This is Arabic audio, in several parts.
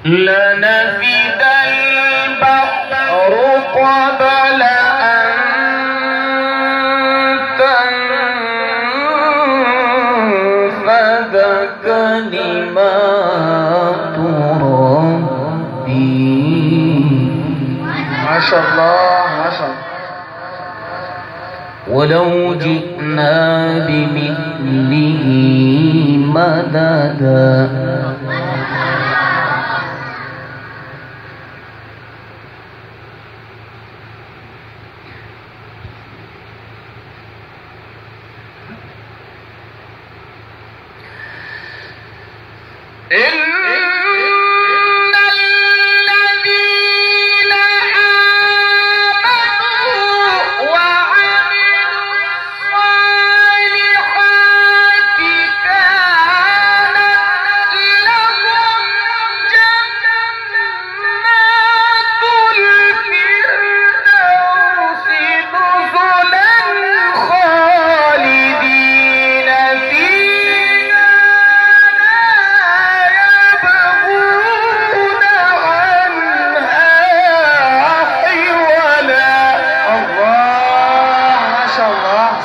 لنفد البحر قبل أن تنفد كلمات ربي. ما شاء الله ما شاء الله. ولو جئنا بمثله مددا.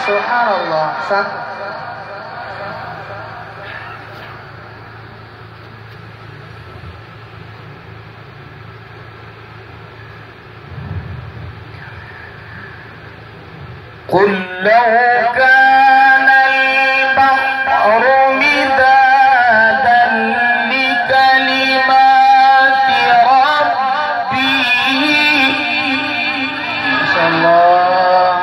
سبحان الله. صح. قل لو كان البحر مدادا لكلمات ربي. ما شاء الله.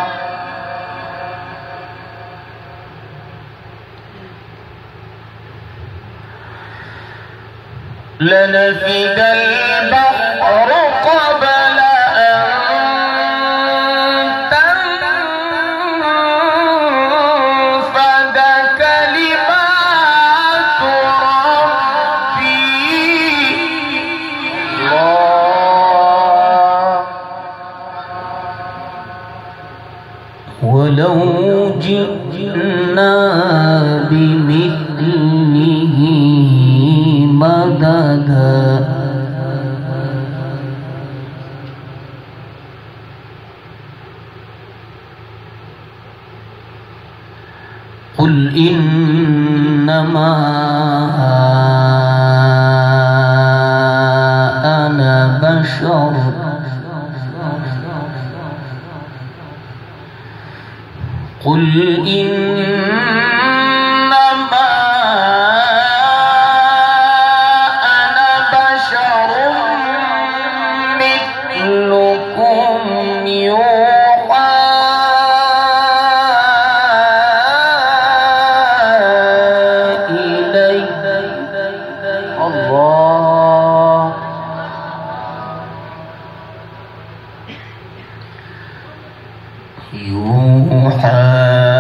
لنفد البحر قبل أن تنفد كلمات ربي. ولو جئنا بمثله مددا. قل إنما أنا بشر قل إنما أنا بشر مثلكم يوحى إلي. الله. يوحى